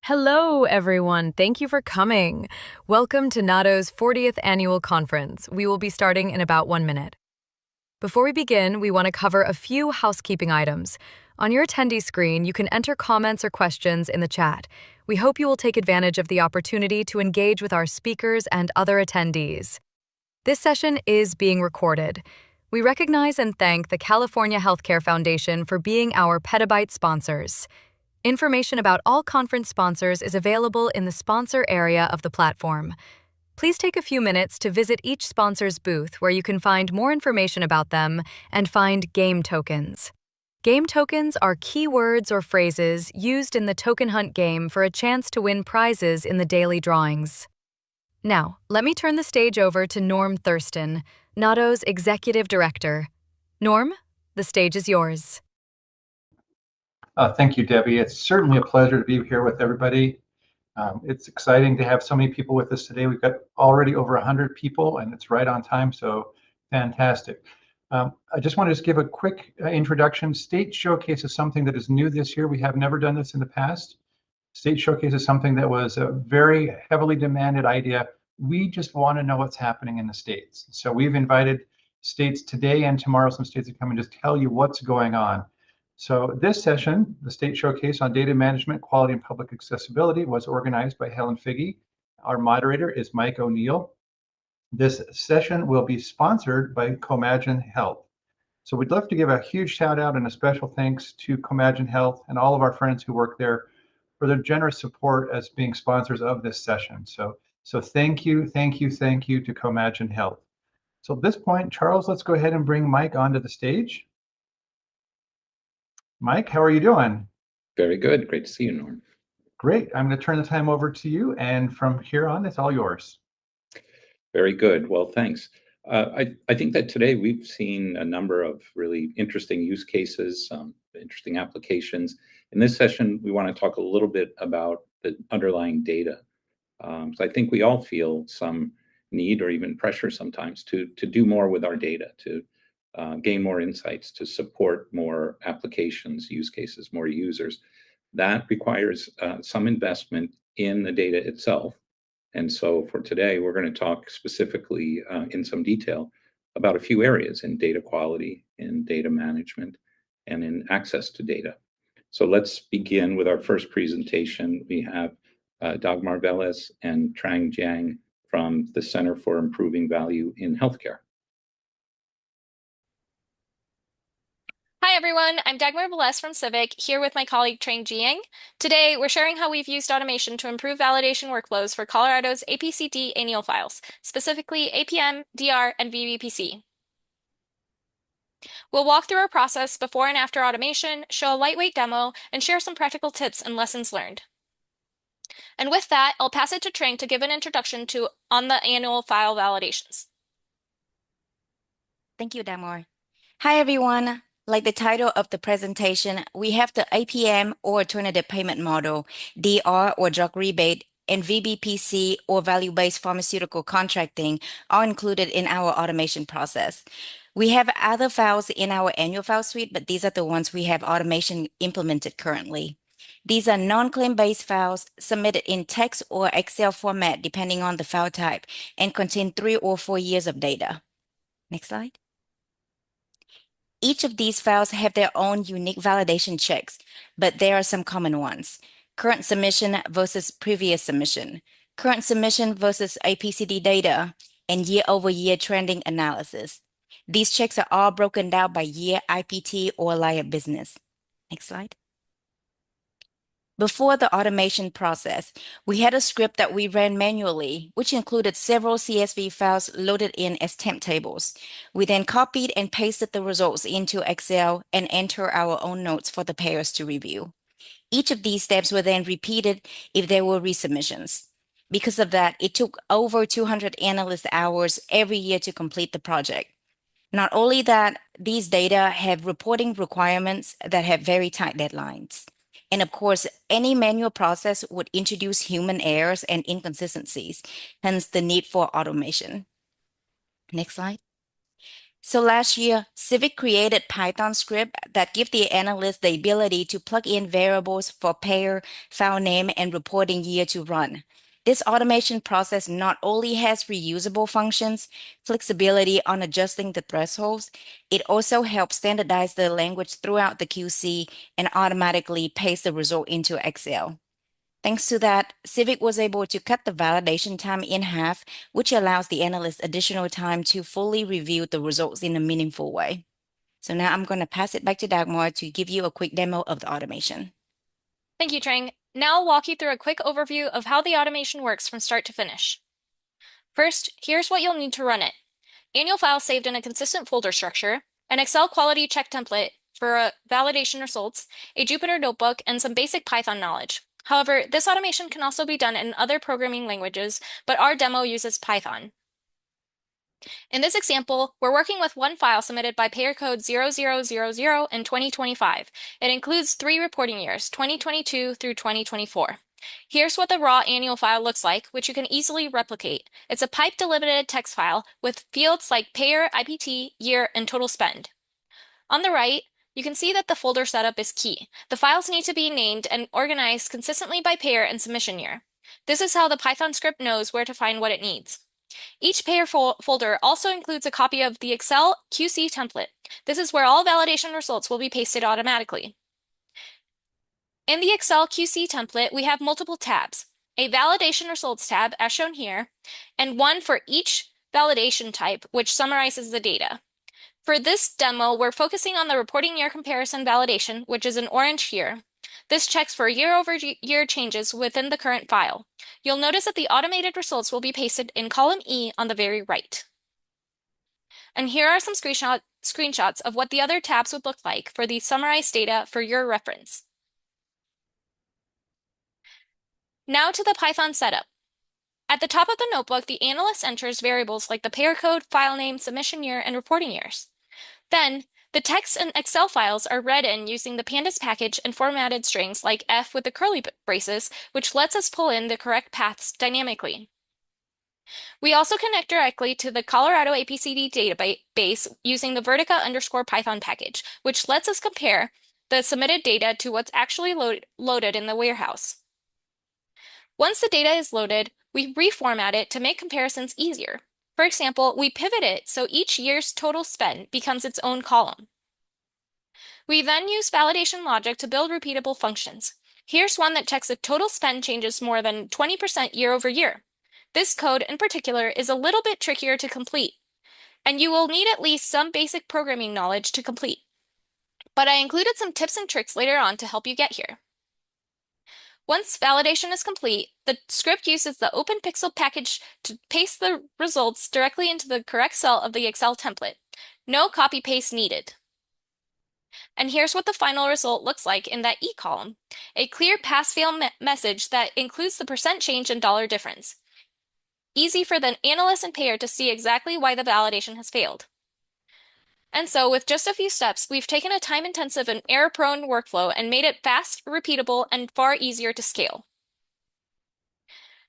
Hello, everyone. Thank you for coming. Welcome to NAHDO's 40th Annual Conference. We will be starting in about 1 minute. Before we begin, we want to cover a few housekeeping items. On your attendee screen, you can enter comments or questions in the chat. We hope you will take advantage of the opportunity to engage with our speakers and other attendees. This session is being recorded. We recognize and thank the California Healthcare Foundation for being our Petabyte sponsors. Information about all conference sponsors is available in the sponsor area of the platform. Please take a few minutes to visit each sponsor's booth where you can find more information about them and find game tokens. Game tokens are keywords or phrases used in the token hunt game for a chance to win prizes in the daily drawings. Now, let me turn the stage over to Norm Thurston, NAHDO's Executive Director. Norm, the stage is yours. Thank you, Debbie. It's certainly a pleasure to be here with everybody. It's exciting to have so many people with us today. We've got already over 100 people, and it's right on time, so fantastic. I just want to give a quick introduction. State Showcase is something that is new this year. We have never done this in the past. State Showcase is something that was a very heavily demanded idea. We just want to know what's happening in the states. So we've invited states today and tomorrow, some states that come and just tell you what's going on. So this session, the State Showcase on Data Management, Quality, and Public Accessibility, was organized by Helen Figge. Our moderator is Mike O'Neill. This session will be sponsored by Comagine Health. So we'd love to give a huge shout out and a special thanks to Comagine Health and all of our friends who work there for their generous support as being sponsors of this session. So thank you to Comagine Health. So at this point, Charles, let's go ahead and bring Mike onto the stage. Mike, how are you doing? Very good. Great to see you, Norm. Great. I'm going to turn the time over to you, and from here on, it's all yours. Very good. Well, thanks. I think that today we've seen a number of really interesting use cases, interesting applications. In this session, we want to talk a little bit about the underlying data. So I think we all feel some need or even pressure sometimes to do more with our data, to gain more insights, to support more applications, use cases, more users. That requires some investment in the data itself. And so for today, we're going to talk specifically in some detail about a few areas in data quality, in data management, and in access to data. So let's begin with our first presentation. We have Dagmar Velez and Trang Giang from the Center for Improving Value in Healthcare. Hi everyone, I'm Dagmar Velez from CIVHC, here with my colleague Trang Giang. Today, we're sharing how we've used automation to improve validation workflows for Colorado's APCD annual files, specifically APM, DR, and VBPC. We'll walk through our process before and after automation, show a lightweight demo, and share some practical tips and lessons learned. And with that, I'll pass it to Trang to give an introduction on the annual file validations. Thank you, Dagmar. Hi everyone. Like the title of the presentation, we have the APM or alternative payment model, DR or drug rebate, and VBPC or value-based pharmaceutical contracting are included in our automation process. We have other files in our annual file suite, but these are the ones we have automation implemented currently. These are non-claim-based files submitted in text or Excel format, depending on the file type, and contain 3 or 4 years of data. Next slide. Each of these files have their own unique validation checks, but there are some common ones. Current submission versus previous submission, current submission versus APCD data, and year-over-year trending analysis. These checks are all broken down by year, IPT, or line of business. Next slide. Before the automation process, we had a script that we ran manually, which included several CSV files loaded in as temp tables. We then copied and pasted the results into Excel and entered our own notes for the payers to review. Each of these steps were then repeated if there were resubmissions. Because of that, it took over 200 analyst hours every year to complete the project. Not only that, these data have reporting requirements that have very tight deadlines. And of course, any manual process would introduce human errors and inconsistencies, hence the need for automation. Next slide. So last year, Civic created Python script that give the analyst the ability to plug in variables for payer, file name, and reporting year to run. This automation process not only has reusable functions, flexibility on adjusting the thresholds, it also helps standardize the language throughout the QC and automatically paste the result into Excel. Thanks to that, Civic was able to cut the validation time in half, which allows the analyst additional time to fully review the results in a meaningful way. So now I'm going to pass it back to Dagmar to give you a quick demo of the automation. Thank you, Trang. Now I'll walk you through a quick overview of how the automation works from start to finish. First, here's what you'll need to run it. Annual file saved in a consistent folder structure, an Excel quality check template for validation results, a Jupyter notebook, and some basic Python knowledge. However, this automation can also be done in other programming languages, but our demo uses Python. In this example, we're working with one file submitted by payer code 0000 in 2025. It includes 3 reporting years, 2022 through 2024. Here's what the raw annual file looks like, which you can easily replicate. It's a pipe-delimited text file with fields like payer, IPT, year, and total spend. On the right, you can see that the folder setup is key. The files need to be named and organized consistently by payer and submission year. This is how the Python script knows where to find what it needs. Each payer folder also includes a copy of the Excel QC template. This is where all validation results will be pasted automatically. In the Excel QC template, we have multiple tabs, a validation results tab, as shown here, and one for each validation type, which summarizes the data. For this demo, we're focusing on the reporting year comparison validation, which is in orange here. This checks for year-over-year changes within the current file. You'll notice that the automated results will be pasted in column E on the very right. And here are some screenshots of what the other tabs would look like for the summarized data for your reference. Now to the Python setup. At the top of the notebook, the analyst enters variables like the payer code, file name, submission year, and reporting years. Then, the text and Excel files are read in using the pandas package and formatted strings like F with the curly braces, which lets us pull in the correct paths dynamically. We also connect directly to the Colorado APCD database using the Vertica_Python package, which lets us compare the submitted data to what's actually loaded in the warehouse. Once the data is loaded, we reformat it to make comparisons easier. For example, we pivot it so each year's total spend becomes its own column. We then use validation logic to build repeatable functions. Here's one that checks if total spend changes more than 20% year over year. This code in particular is a little bit trickier to complete, and you will need at least some basic programming knowledge to complete. But I included some tips and tricks later on to help you get here. Once validation is complete, the script uses the OpenPixel package to paste the results directly into the correct cell of the Excel template. No copy-paste needed. And here's what the final result looks like in that E column, a clear pass-fail message that includes the percent change and dollar difference. Easy for the analyst and payer to see exactly why the validation has failed. And so with just a few steps, we've taken a time-intensive and error-prone workflow and made it fast, repeatable, and far easier to scale.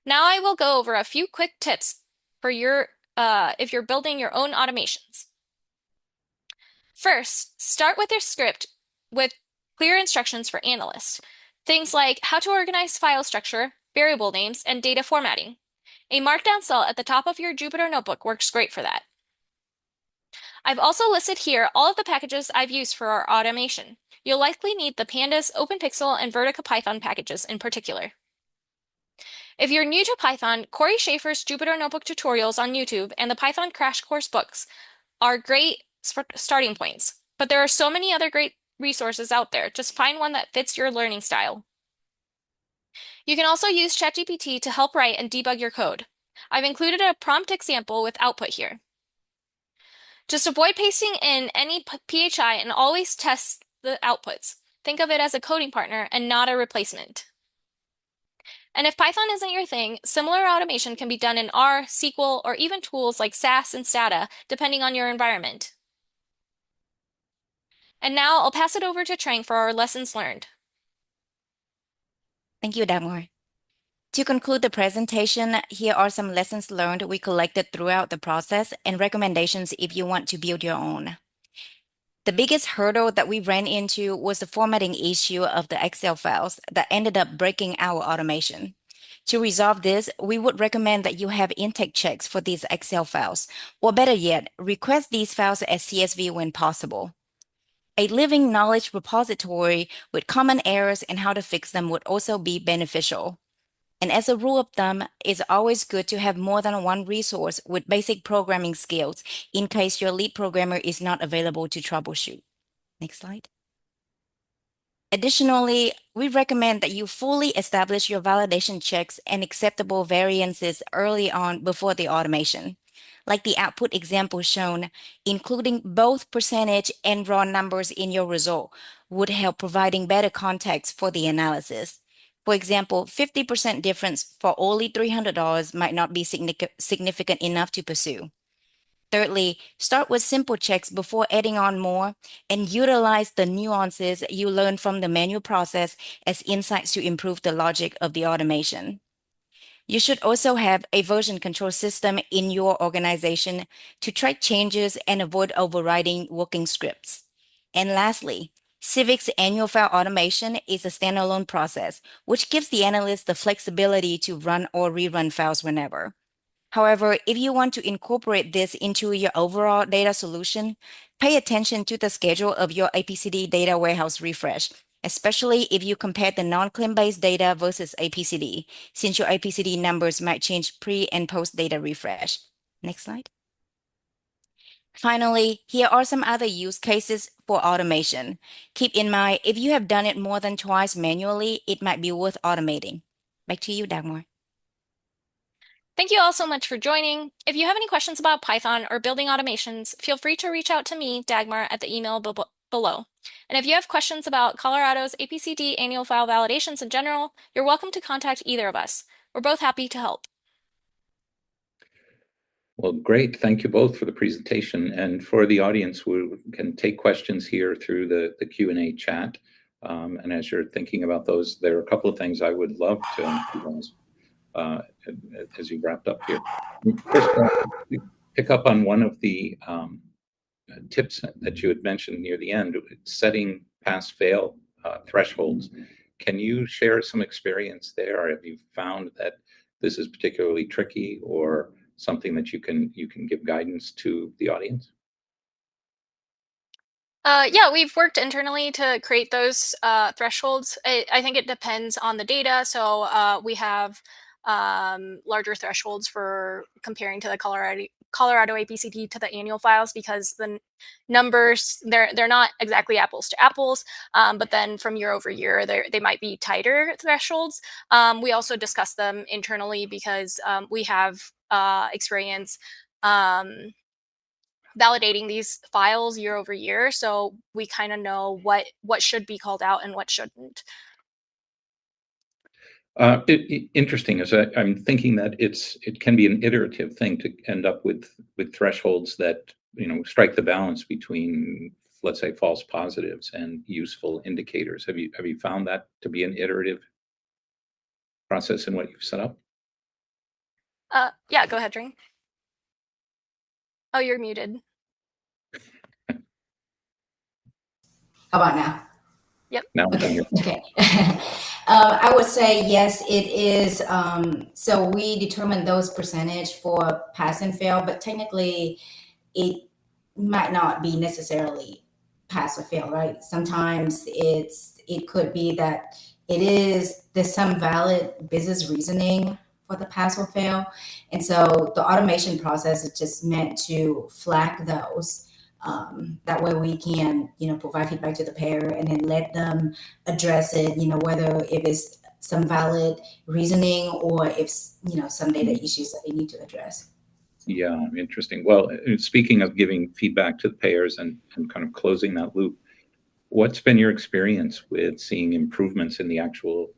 Now I will go over a few quick tips for if you're building your own automations. First, start with your script with clear instructions for analysts. Things like how to organize file structure, variable names, and data formatting. A markdown cell at the top of your Jupyter notebook works great for that. I've also listed here all of the packages I've used for our automation. You'll likely need the Pandas, OpenPixel, and Vertica_Python packages in particular. If you're new to Python, Corey Schaefer's Jupyter Notebook tutorials on YouTube and the Python Crash Course books are great starting points, but there are so many other great resources out there. Just find one that fits your learning style. You can also use ChatGPT to help write and debug your code. I've included a prompt example with output here. Just avoid pasting in any PHI and always test the outputs. Think of it as a coding partner and not a replacement. And if Python isn't your thing, similar automation can be done in R, SQL, or even tools like SAS and Stata, depending on your environment. And now I'll pass it over to Trang for our lessons learned. Thank you, Dagmar. To conclude the presentation, here are some lessons learned we collected throughout the process and recommendations if you want to build your own. The biggest hurdle that we ran into was the formatting issue of the Excel files that ended up breaking our automation. To resolve this, we would recommend that you have intake checks for these Excel files, or better yet, request these files as CSV when possible. A living knowledge repository with common errors and how to fix them would also be beneficial. And as a rule of thumb, it's always good to have more than one resource with basic programming skills in case your lead programmer is not available to troubleshoot. Next slide. Additionally, we recommend that you fully establish your validation checks and acceptable variances early on before the automation. Like the output example shown, including both percentage and raw numbers in your result would help providing better context for the analysis. For example, 50% difference for only $300 might not be significant enough to pursue. Thirdly, start with simple checks before adding on more and utilize the nuances you learn from the manual process as insights to improve the logic of the automation. You should also have a version control system in your organization to track changes and avoid overriding working scripts. And lastly, CIVHC's annual file automation is a standalone process, which gives the analyst the flexibility to run or rerun files whenever. However, if you want to incorporate this into your overall data solution, pay attention to the schedule of your APCD data warehouse refresh, especially if you compare the non-claim-based data versus APCD, since your APCD numbers might change pre- and post-data refresh. Next slide. Finally, here are some other use cases for automation. Keep in mind, if you have done it more than twice manually, it might be worth automating. Back to you, Dagmar. Thank you all so much for joining. If you have any questions about Python or building automations, feel free to reach out to me, Dagmar, at the email below. And if you have questions about Colorado's APCD annual file validations in general, you're welcome to contact either of us. We're both happy to help. Well, great. Thank you both for the presentation. And for the audience, we can take questions here through the Q&A chat. And as you're thinking about those, there are a couple of things I would love to emphasize as you wrapped up here. First, pick up on one of the tips that you had mentioned near the end, setting pass-fail thresholds. Can you share some experience there? Or have you found that this is particularly tricky or something that you can give guidance to the audience? Yeah, we've worked internally to create those thresholds. I think it depends on the data. So we have larger thresholds for comparing to the Colorado APCD to the annual files because the numbers, they're not exactly apples to apples, but then from year over year, they might be tighter thresholds. We also discuss them internally because we have experience validating these files year over year, so we kind of know what should be called out and what shouldn't. Interesting. As I'm thinking that it can be an iterative thing to end up with thresholds that strike the balance between, let's say, false positives and useful indicators. Have you found that to be an iterative process in what you've set up? Yeah, go ahead, Trang. Oh, you're muted. How about now? Yep. Now okay. Okay. I would say yes, it is. So we determine those percentage for pass and fail, but technically it might not be necessarily pass or fail, right? Sometimes it could be that there's some valid business reasoning for the pass or fail. And so the automation process is just meant to flag those. That way we can, provide feedback to the payer and then let them address it, whether if it's some valid reasoning or if, some data issues that they need to address. Yeah, interesting. Well, speaking of giving feedback to the payers and kind of closing that loop, what's been your experience with seeing improvements in the actual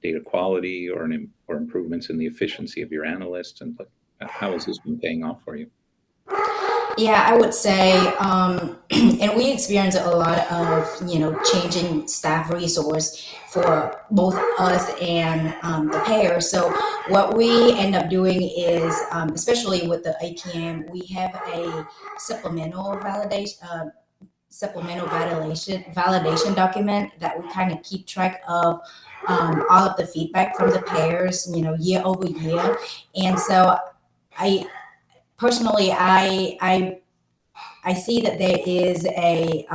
data quality or improvements in the efficiency of your analysts, and how has this been paying off for you? Yeah, I would say, and we experience a lot of, changing staff resource for both us and the payer. So what we end up doing is, especially with the APM, we have a supplemental validation document that we kind of keep track of all of the feedback from the payers, year over year. And so I personally, I see that there is a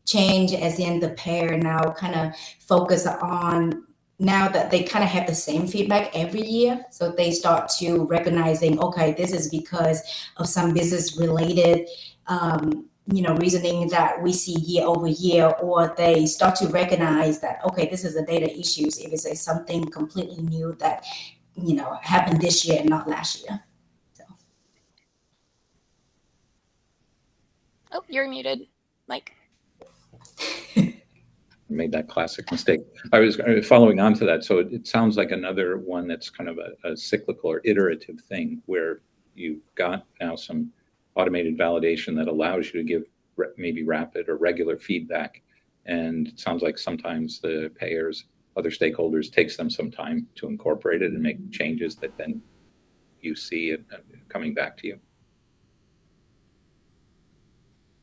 change, as in the pair now kind of focus on, now that they kind of have the same feedback every year. So they start to recognizing, okay, this is because of some business related reasoning that we see year over year, or they start to recognize that, okay, this is a data issues if it's something completely new that, happened this year and not last year. Oh, you're muted, Mike. Made that classic mistake. I was following on to that. So it sounds like another one that's kind of a cyclical or iterative thing, where you've got now some automated validation that allows you to give maybe rapid or regular feedback. And it sounds like sometimes the payers, other stakeholders, takes them some time to incorporate it and make changes that then you see it coming back to you.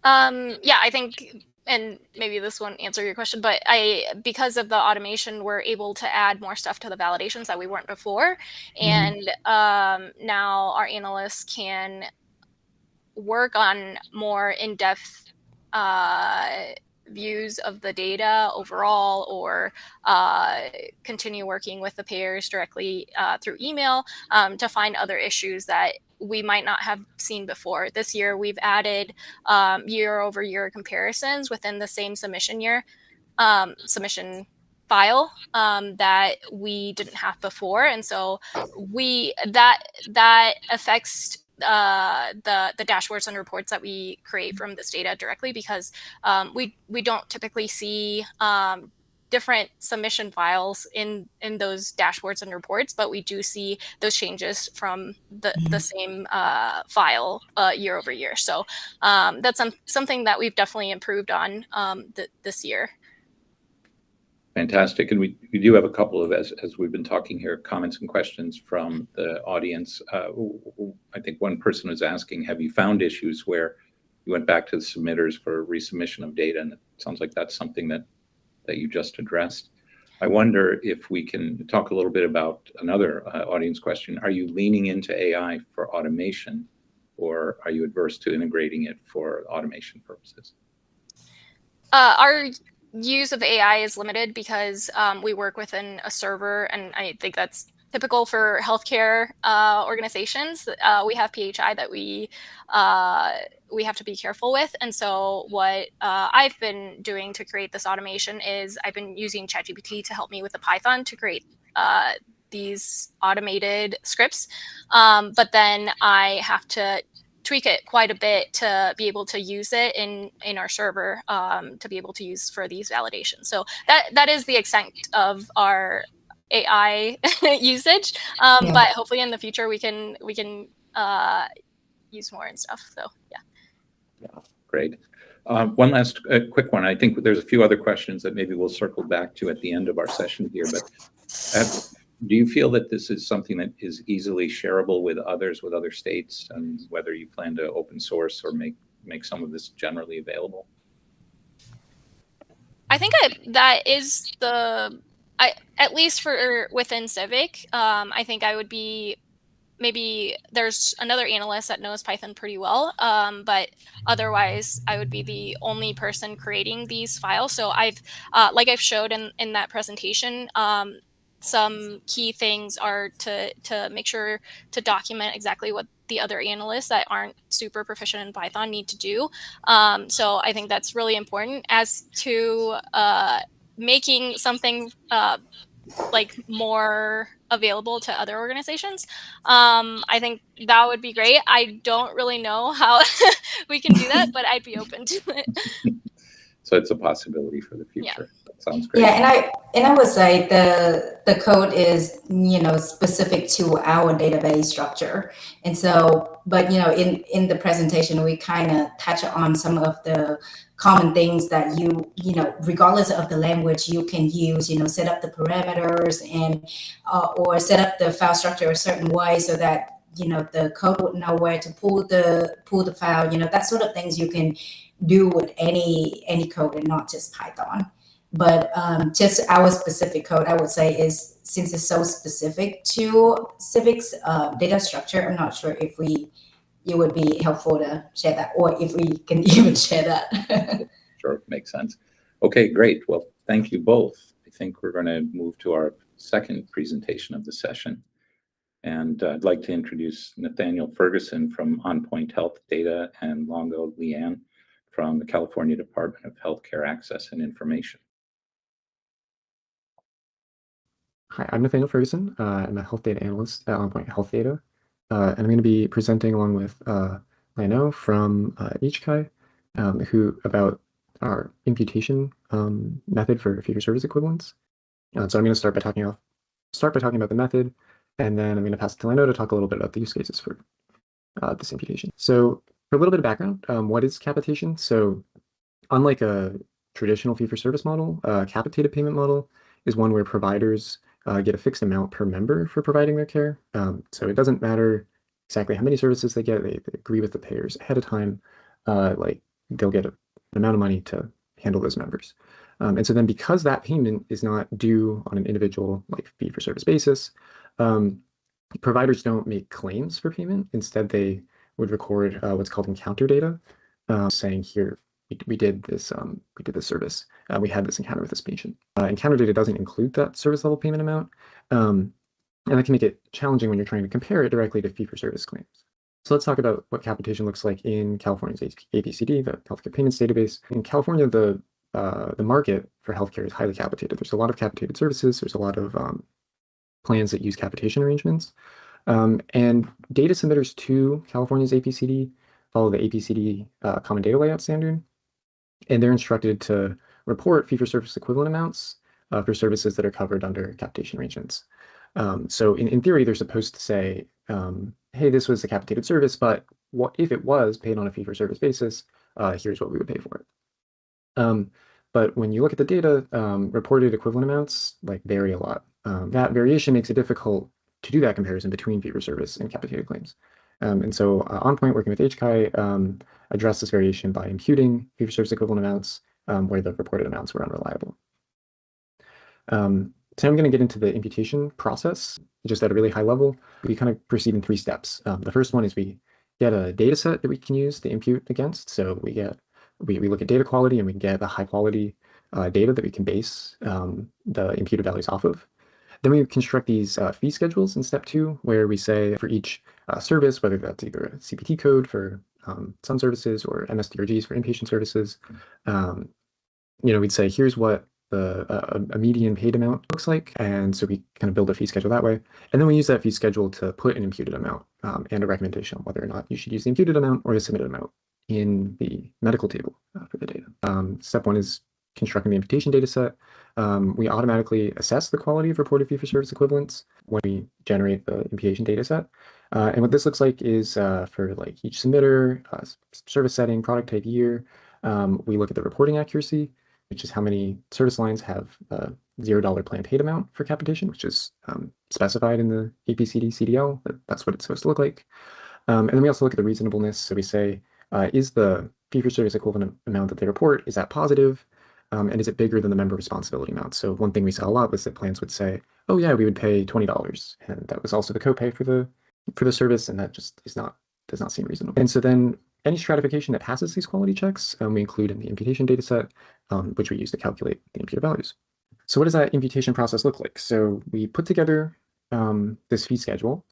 Yeah, I think, and maybe this won't answer your question, but because of the automation, we're able to add more stuff to the validations that we weren't before. And now our analysts can work on more in-depth views of the data overall, or continue working with the payers directly through email to find other issues that we might not have seen before. This year, we've added year-over-year comparisons within the same submission file that we didn't have before, and so that affects the dashboards and reports that we create from this data directly, because we don't typically see different submission files in those dashboards and reports, but we do see those changes from the same file year over year. So that's something that we've definitely improved on this year. Fantastic. And we do have a couple of, as we've been talking here, comments and questions from the audience. I think one person was asking, have you found issues where you went back to the submitters for resubmission of data? And it sounds like that's something that you just addressed. I wonder if we can talk a little bit about another audience question. Are you leaning into AI for automation, or are you adverse to integrating it for automation purposes? Our use of AI is limited because we work within a server, and I think that's typical for healthcare organizations. We have PHI that we have to be careful with. And so what I've been doing to create this automation is I've been using ChatGPT to help me with the Python to create these automated scripts. But then I have to tweak it quite a bit to be able to use it in our server to be able to use for these validations. So that is the extent of our AI usage, but hopefully in the future we can use more and stuff. So yeah, great. One last quick one. I think there's a few other questions that maybe we'll circle back to at the end of our session here. But do you feel that this is something that is easily shareable with others, with other states, and whether you plan to open source or make some of this generally available? I think that is at least for within Civic, I think I would be, maybe there's another analyst that knows Python pretty well, but otherwise I would be the only person creating these files. So like I've showed in that presentation, some key things are to make sure to document exactly what the other analysts that aren't super proficient in Python need to do. So I think that's really important. As to making something like more available to other organizations, I think that would be great. I don't really know how we can do that, but I'd be open to it. So it's a possibility for the future. Yeah. Sounds great. Yeah, and I would say the code is, specific to our database structure. And so, but in the presentation, we kind of touch on some of the common things that regardless of the language, you can use, set up the parameters and or set up the file structure a certain way so that the code would know where to pull the file, that sort of things you can do with any code and not just Python. But just our specific code, I would say, is, since it's so specific to CIVHC's data structure, I'm not sure if it would be helpful to share that, or if we can even share that. Sure, makes sense. Okay, great. Well, thank you both. I think we're going to move to our second presentation of the session. And I'd like to introduce Nathaniel Ferguson from Onpoint Health Data and Langou Lian from the California Department of Healthcare Access and Information. Hi, I'm Nathaniel Ferguson. I'm a health data analyst at Onpoint Health Data. And I'm going to be presenting along with Lian from HCI, about our imputation method for fee-for-service equivalents. So I'm going to start by talking about the method, and then I'm going to pass it to Lian to talk a little bit about the use cases for this imputation. So for a little bit of background, what is capitation? So unlike a traditional fee-for-service model, a capitated payment model is one where providers get a fixed amount per member for providing their care. So it doesn't matter exactly how many services they get. They agree with the payers ahead of time. Like they'll get an amount of money to handle those members. And so then, because that payment is not due on an individual fee-for-service basis, providers don't make claims for payment. Instead, they would record what's called encounter data, saying, here, we did this service. We had this encounter with this patient. Encounter data doesn't include that service level payment amount, and that can make it challenging when you're trying to compare it directly to fee-for-service claims. So let's talk about what capitation looks like in California's APCD, the Healthcare Payments Database. In California, the market for healthcare is highly capitated. There's a lot of capitated services. There's a lot of plans that use capitation arrangements. And data submitters to California's APCD follow the APCD Common Data Layout Standard, and they're instructed to report fee-for-service equivalent amounts for services that are covered under capitation arrangements. So in theory, they're supposed to say, hey, this was a capitated service, but what if it was paid on a fee-for-service basis? Here's what we would pay for it. But when you look at the data, reported equivalent amounts vary a lot. That variation makes it difficult to do that comparison between fee-for-service and capitated claims. And so Onpoint, working with HCI, addressed this variation by imputing fee-for-service equivalent amounts where the reported amounts were unreliable. So I'm going to get into the imputation process, just at a really high level. We kind of proceed in 3 steps. The first one is we get a data set that we can use to impute against. So we look at data quality, and we get the high quality data that we can base the imputed values off of. Then we construct these fee schedules in step 2, where we say for each service, whether that's either a CPT code for some services or MSDRGs for inpatient services, we'd say, here's what a median paid amount looks like. And so we kind of build a fee schedule that way. And then we use that fee schedule to put an imputed amount and a recommendation on whether or not you should use the imputed amount or the submitted amount in the medical table for the data. Step 1 is constructing the imputation data set. We automatically assess the quality of reported fee-for-service equivalents when we generate the imputation data set. And what this looks like is for each submitter, service setting, product type, year, we look at the reporting accuracy, which is how many service lines have a $0 plan paid amount for capitation, which is specified in the APCD CDL. That's what it's supposed to look like. And then we also look at the reasonableness. So we say, is the fee-for-service equivalent amount that they report, is that positive? And is it bigger than the member responsibility amount? So one thing we saw a lot was that plans would say, oh yeah, we would pay $20. And that was also the copay for the service. And that just does not seem reasonable. And so then any stratification that passes these quality checks, we include in the imputation data set, which we use to calculate the imputed values. So what does that imputation process look like? So we put together this fee schedule,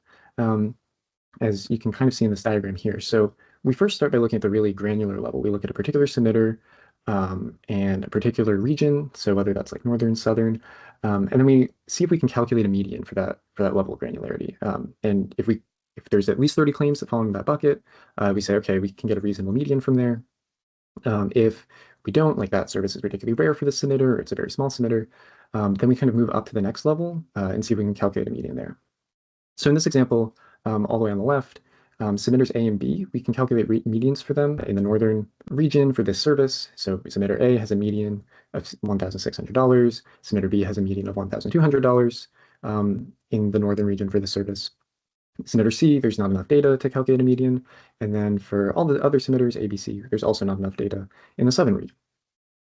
as you can kind of see in this diagram here. So we first start by looking at the really granular level. We look at a particular submitter and a particular region, so whether that's northern, southern, and then we see if we can calculate a median for that level of granularity. And if there's at least 30 claims that fall into that bucket, we say, okay, we can get a reasonable median from there. If we don't, like that service is particularly rare for the submitter, or it's a very small submitter, then we kind of move up to the next level and see if we can calculate a median there. So in this example, all the way on the left, submitters A and B, we can calculate medians for them in the northern region for this service. So submitter A has a median of $1,600. Submitter B has a median of $1,200 in the northern region for the service. Submitter C, there's not enough data to calculate a median. And then for all the other submitters, A, B, C, there's also not enough data in the southern region.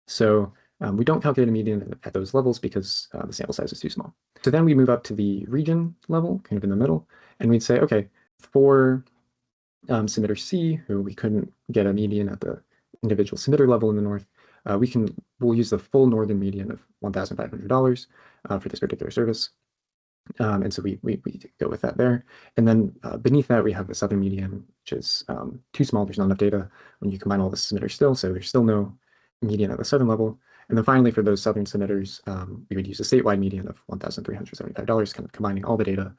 So we don't calculate a median at those levels because the sample size is too small. So then we move up to the region level, kind of in the middle, and we'd say, okay, for submitter C, who we couldn't get a median at the individual submitter level in the north, we'll use the full northern median of $1,500 for this particular service. And so we go with that there. And then beneath that, we have the southern median, which is too small. There's not enough data when you combine all the submitters still. So there's still no median at the southern level. And then finally, for those southern submitters, we would use a statewide median of $1,375, kind of combining all the data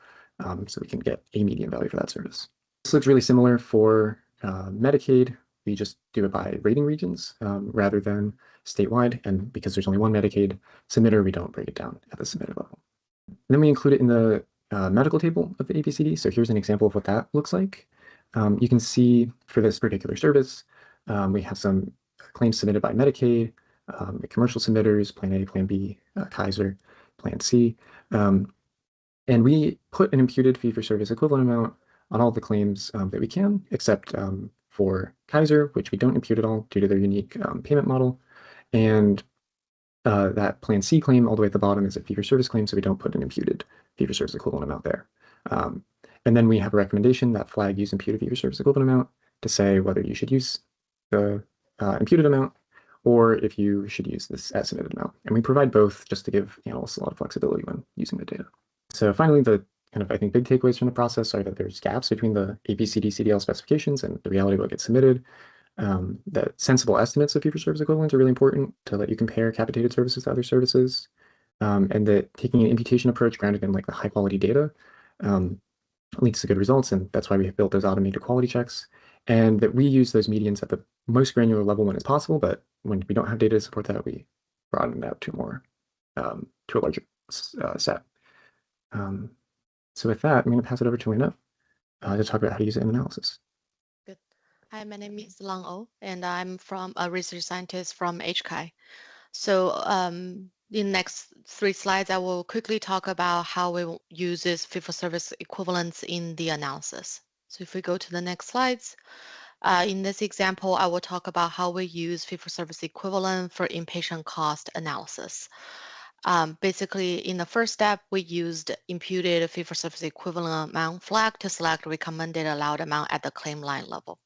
so we can get a median value for that service. This looks really similar for Medicaid. We just do it by rating regions rather than statewide. And because there's only one Medicaid submitter, we don't break it down at the submitter level. And then we include it in the medical table of the APCD. So here's an example of what that looks like. You can see for this particular service, we have some claims submitted by Medicaid, commercial submitters, Plan A, Plan B, Kaiser, Plan C. And we put an imputed fee-for-service equivalent amount on all the claims that we can, except for Kaiser, which we don't impute at all due to their unique payment model. And that Plan C claim all the way at the bottom is a fee-for-service claim, so we don't put an imputed fee-for-service equivalent amount there. And then we have a recommendation that flag use imputed fee-for-service equivalent amount to say whether you should use the imputed amount or if you should use this as submitted amount. And we provide both just to give analysts a lot of flexibility when using the data. So finally, the kind of, I think, big takeaways from the process are that there's gaps between the APCD CDL specifications and the reality of what gets submitted. That sensible estimates of fee-for-service equivalents are really important to let you compare capitated services to other services. And that taking an imputation approach grounded in like the high quality data leads to good results. And that's why we have built those automated quality checks. And that we use those medians at the most granular level when it's possible, but when we don't have data to support that, we broaden it out to more, to a larger set. So with that, I'm going to pass it over to Lena to talk about how to use it in analysis. Good. Hi, my name is Langou, and I'm from a research scientist from HCI. So in the next 3 slides, I will quickly talk about how we will use this fee-for-service equivalence in the analysis. So if we go to the next slides, in this example, I will talk about how we use fee-for-service equivalent for inpatient cost analysis. Basically, in the first step, we used imputed fee-for-service equivalent amount flag to select recommended allowed amount at the claim line level.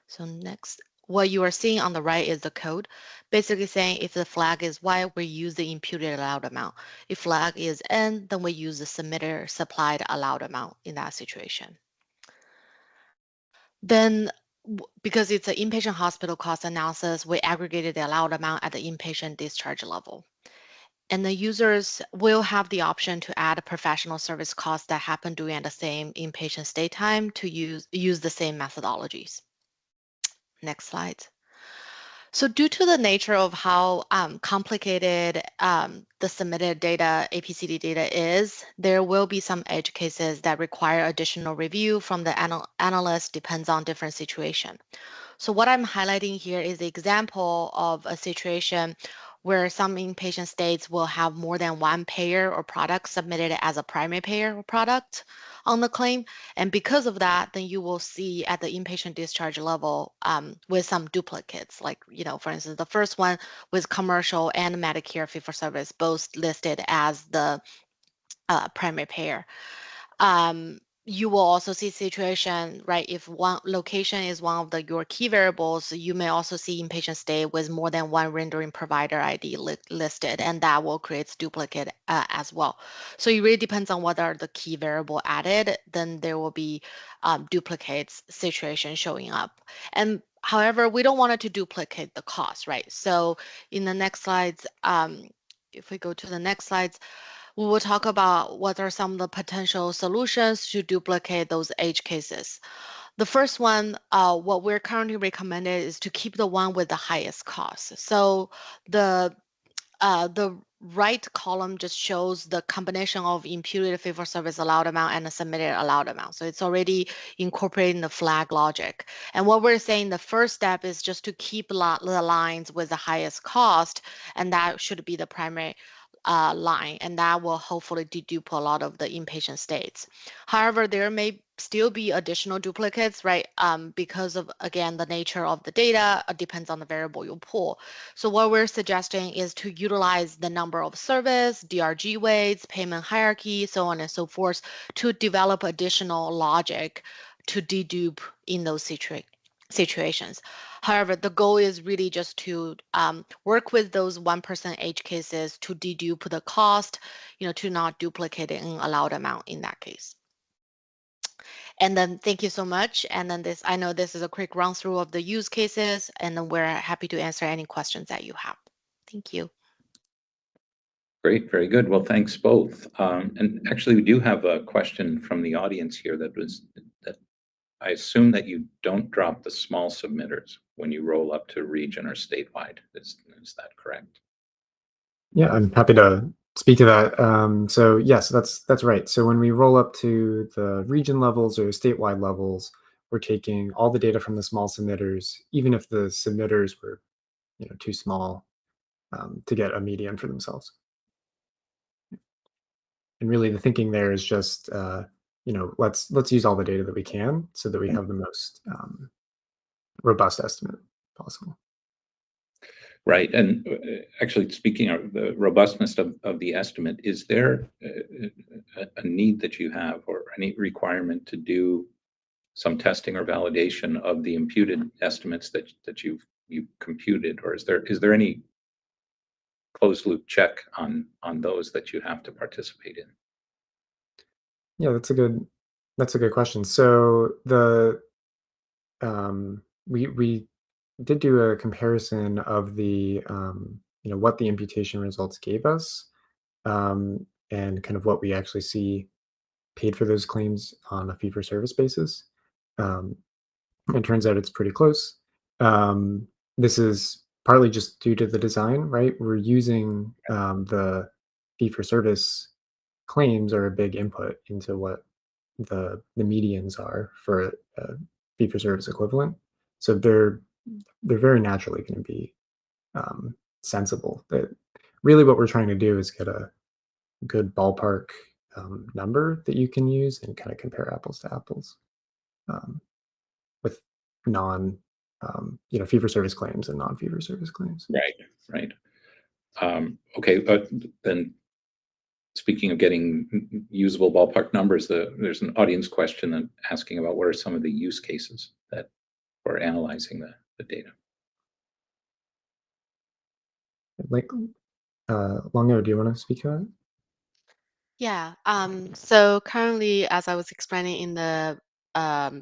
So next, what you are seeing on the right is the code, basically saying if the flag is Y, we use the imputed allowed amount. If flag is N, then we use the submitter supplied allowed amount in that situation. Then, because it's an inpatient hospital cost analysis, we aggregated the allowed amount at the inpatient discharge level. And the users will have the option to add professional service costs that happen during the same inpatient stay time to use the same methodologies. Next slide. So due to the nature of how complicated the submitted data, APCD data is, there will be some edge cases that require additional review from the analyst, depends on different situation. So what I'm highlighting here is the example of a situation where some inpatient states will have more than one payer or product submitted as a primary payer or product on the claim. And because of that, then you will see at the inpatient discharge level with some duplicates, like, for instance, the first one with commercial and Medicare fee-for-service, both listed as the primary payer. You will also see situation, right? If one location is one of your key variables, you may also see inpatient stay with more than one rendering provider ID listed, and that will create duplicate as well. So it really depends on what are the key variable added, then there will be duplicates situation showing up. And however, we don't want it to duplicate the cost, right? So in the next slides, if we go to the next slides, we will talk about what are some of the potential solutions to duplicate those edge cases. The first one, what we're currently recommended is to keep the one with the highest cost. So the right column just shows the combination of imputed fee-for-service allowed amount and the submitted allowed amount. So it's already incorporating the flag logic. And what we're saying, the first step is just to keep the lines with the highest cost, and that should be the primary line, and that will hopefully dedupe a lot of the inpatient stays. However, there may still be additional duplicates, right? Because of, again, the nature of the data, depends on the variable you pull. So what we're suggesting is to utilize the number of service, DRG weights, payment hierarchy, so on and so forth, to develop additional logic to dedupe in those situations. However, the goal is really just to work with those 1% edge cases to dedupe the cost, to not duplicate an allowed amount in that case. And then thank you so much. And then I know this is a quick run through of the use cases, and then we're happy to answer any questions that you have. Thank you. Great, very good. Well, thanks both. And actually, we do have a question from the audience here that I assume that you don't drop the small submitters when you roll up to region or statewide. Is that correct? Yeah, I'm happy to speak to that. So yes, that's right. So when we roll up to the region levels or statewide levels, we're taking all the data from the small submitters, even if the submitters were, too small to get a median for themselves. And really, the thinking there is just, let's use all the data that we can so that we have the most robust estimate possible. Right. And actually, speaking of the robustness of the estimate, is there a need that you have or any requirement to do some testing or validation of the imputed estimates that you've computed, or is there any closed loop check on those that you have to participate in? Yeah, that's a good question. So we did do a comparison of the what the imputation results gave us, and kind of what we actually see paid for those claims on a fee-for-service basis. It turns out it's pretty close. This is partly just due to the design, right? We're using the fee-for-service claims are a big input into what the medians are for a fee-for-service equivalent. So they're very naturally going to be sensible. That really what we're trying to do is get a good ballpark number that you can use and kind of compare apples to apples with fee-for-service claims and non-fee-for-service claims. Right. Okay, then speaking of getting usable ballpark numbers, there's an audience question asking about what are some of the use cases that for analyzing the data. Like, Langou, do you want to speak to that? Yeah. So currently, as I was explaining in the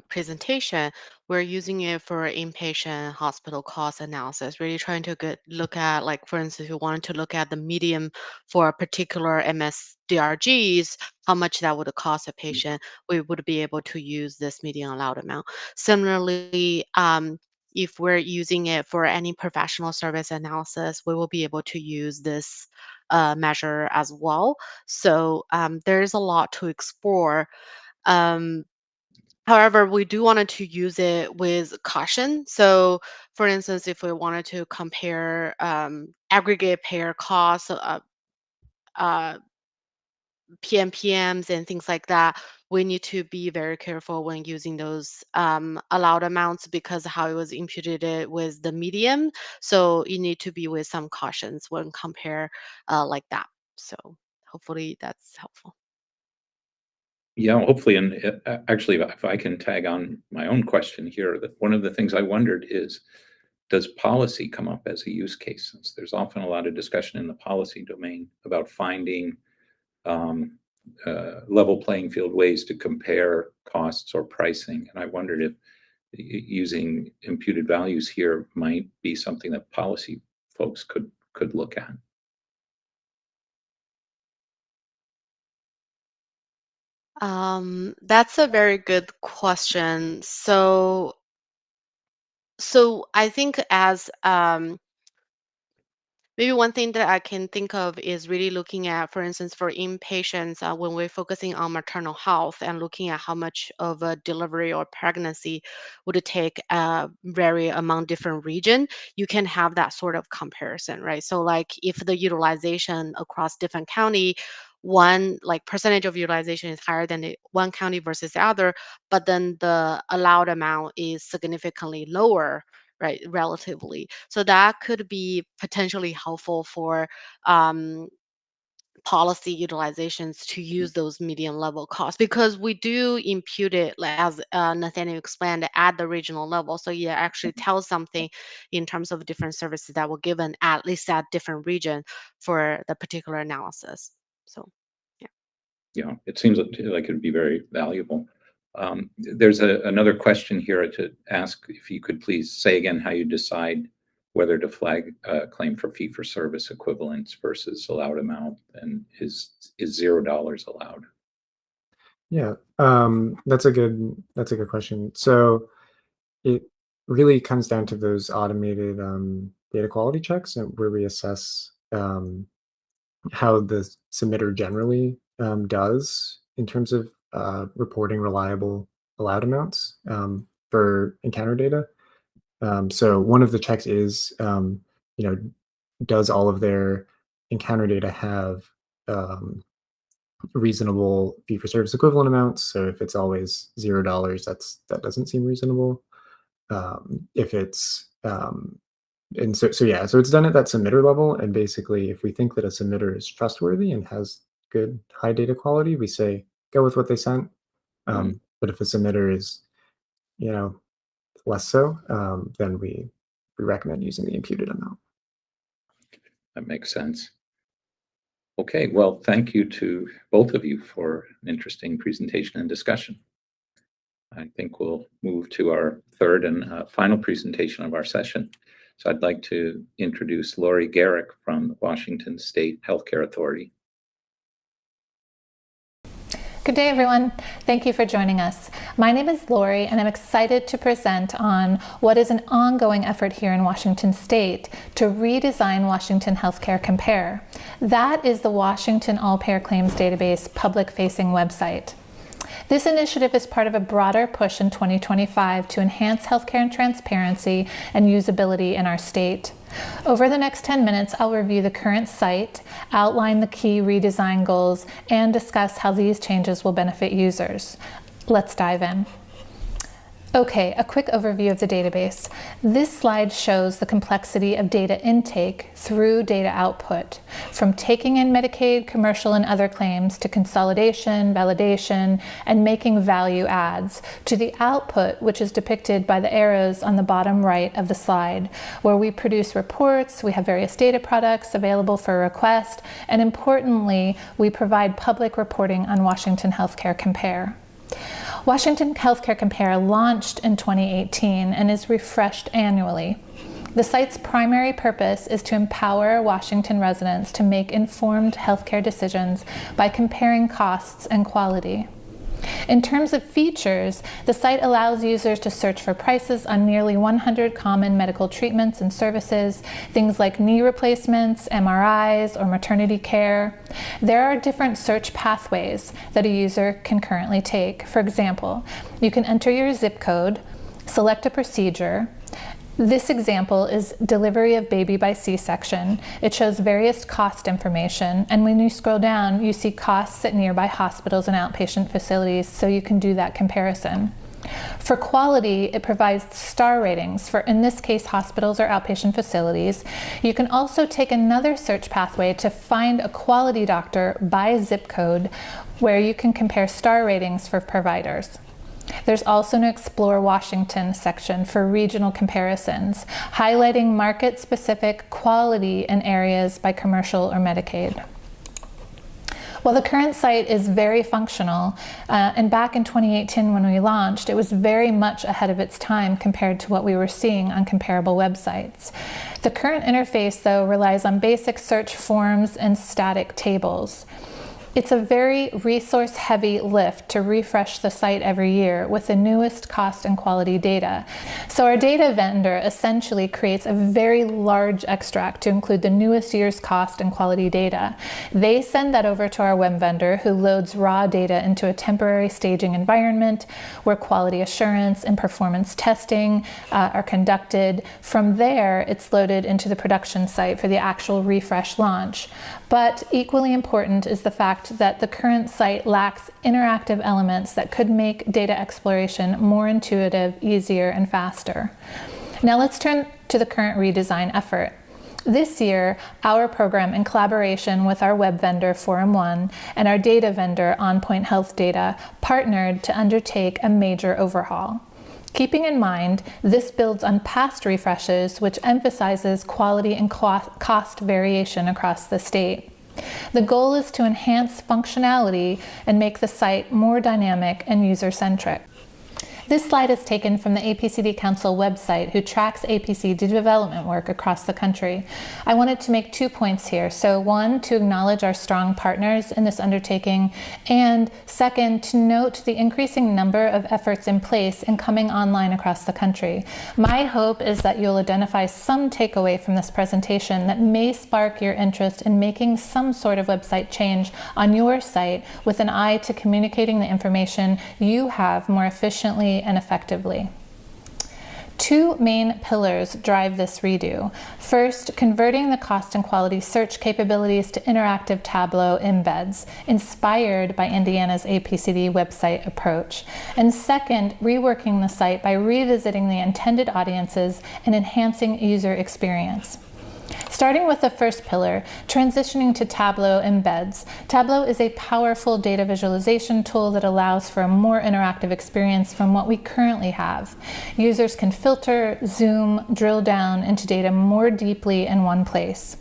presentation, we're using it for inpatient hospital cost analysis, really trying to look at, like, for instance, if you wanted to look at the median for a particular MSDRGs, how much that would cost a patient, we would be able to use this median allowed amount. Similarly, if we're using it for any professional service analysis, we will be able to use this measure as well. So there's a lot to explore. However, we do wanted to use it with caution. So, for instance, if we wanted to compare aggregate payer costs, PMPMs and things like that, we need to be very careful when using those allowed amounts because how it was imputed with the median. So you need to be with some cautions when compare like that. So hopefully that's helpful. Yeah, hopefully. And actually, if I can tag on my own question here, that one of the things I wondered is, does policy come up as a use case? Since there's often a lot of discussion in the policy domain about finding level playing field ways to compare costs or pricing. And I wondered if using imputed values here might be something that policy folks could look at. That's a very good question. So I think as maybe one thing that I can think of is really looking at, for instance, for inpatients, when we're focusing on maternal health and looking at how much of a delivery or pregnancy would it take vary among different region, you can have that sort of comparison, right? So like if the utilization across different county, one like percentage of utilization is higher than one county versus the other, but then the allowed amount is significantly lower, right, relatively. So that could be potentially helpful for policy utilizations to use those median level costs, because we do impute it, like, as Nathaniel explained, at the regional level. So yeah, actually tells something in terms of different services that were given at least at different region for the particular analysis. So yeah. Yeah, it seems like it would be very valuable. There's another question here to ask if you could please say again how you decide whether to flag a claim for fee-for-service equivalence versus allowed amount, and is $0 allowed? Yeah, that's a good question. So it really comes down to those automated data quality checks, where we assess how the submitter generally does in terms of reporting reliable allowed amounts for encounter data. So one of the checks is, does all of their encounter data have reasonable fee-for-service equivalent amounts? So if it's always $0, that doesn't seem reasonable. If it's and so it's done at that submitter level, and basically if we think that a submitter is trustworthy and has good high data quality, we say go with what they sent. But if a submitter is less so, then we recommend using the imputed amount. That makes sense. Okay, well, thank you to both of you for an interesting presentation and discussion. I think we'll move to our third and final presentation of our session. So I'd like to introduce Lorie Geryk from the Washington State Healthcare Authority. Good day, everyone. Thank you for joining us. My name is Lorie, and I'm excited to present on what is an ongoing effort here in Washington State to redesign Washington Healthcare Compare. That is the Washington All-Payer Claims Database public-facing website. This initiative is part of a broader push in 2025 to enhance healthcare and transparency and usability in our state. Over the next 10 minutes, I'll review the current site, outline the key redesign goals, and discuss how these changes will benefit users. Let's dive in. Okay, a quick overview of the database. This slide shows the complexity of data intake through data output, from taking in Medicaid, commercial, and other claims to consolidation, validation, and making value adds, to the output, which is depicted by the arrows on the bottom right of the slide, where we produce reports, we have various data products available for request, and importantly, we provide public reporting on Washington Healthcare Compare. Washington Healthcare Compare launched in 2018 and is refreshed annually. The site's primary purpose is to empower Washington residents to make informed healthcare decisions by comparing costs and quality. In terms of features, the site allows users to search for prices on nearly 100 common medical treatments and services, things like knee replacements, MRIs, or maternity care. There are different search pathways that a user can currently take. For example, you can enter your zip code, select a procedure. This example is delivery of baby by C-section. It shows various cost information, and when you scroll down, you see costs at nearby hospitals and outpatient facilities, so you can do that comparison. For quality, it provides star ratings for, in this case, hospitals or outpatient facilities. You can also take another search pathway to find a quality doctor by zip code, where you can compare star ratings for providers. There's also an Explore Washington section for regional comparisons, highlighting market-specific quality in areas by commercial or Medicaid. While the current site is very functional, and back in 2018 when we launched, it was very much ahead of its time compared to what we were seeing on comparable websites. The current interface, though, relies on basic search forms and static tables. It's a very resource-heavy lift to refresh the site every year with the newest cost and quality data. So our data vendor essentially creates a very large extract to include the newest year's cost and quality data. They send that over to our web vendor, who loads raw data into a temporary staging environment where quality assurance and performance testing are conducted. From there, it's loaded into the production site for the actual refresh launch. But equally important is the fact that the current site lacks interactive elements that could make data exploration more intuitive, easier, and faster. Now let's turn to the current redesign effort. This year, our program, in collaboration with our web vendor, Forum One, and our data vendor, Onpoint Health Data, partnered to undertake a major overhaul. Keeping in mind, this builds on past refreshes, which emphasizes quality and cost variation across the state. The goal is to enhance functionality and make the site more dynamic and user-centric. This slide is taken from the APCD Council website, who tracks APCD development work across the country. I wanted to make 2 points here. So one, to acknowledge our strong partners in this undertaking, and second, to note the increasing number of efforts in place and coming online across the country. My hope is that you'll identify some takeaway from this presentation that may spark your interest in making some sort of website change on your site with an eye to communicating the information you have more efficiently and effectively. 2 main pillars drive this redo. First, converting the cost and quality search capabilities to interactive Tableau embeds, inspired by Indiana's APCD website approach. And second, reworking the site by revisiting the intended audiences and enhancing user experience. Starting with the first pillar, transitioning to Tableau embeds. Tableau is a powerful data visualization tool that allows for a more interactive experience from what we currently have. Users can filter, zoom, drill down into data more deeply in one place.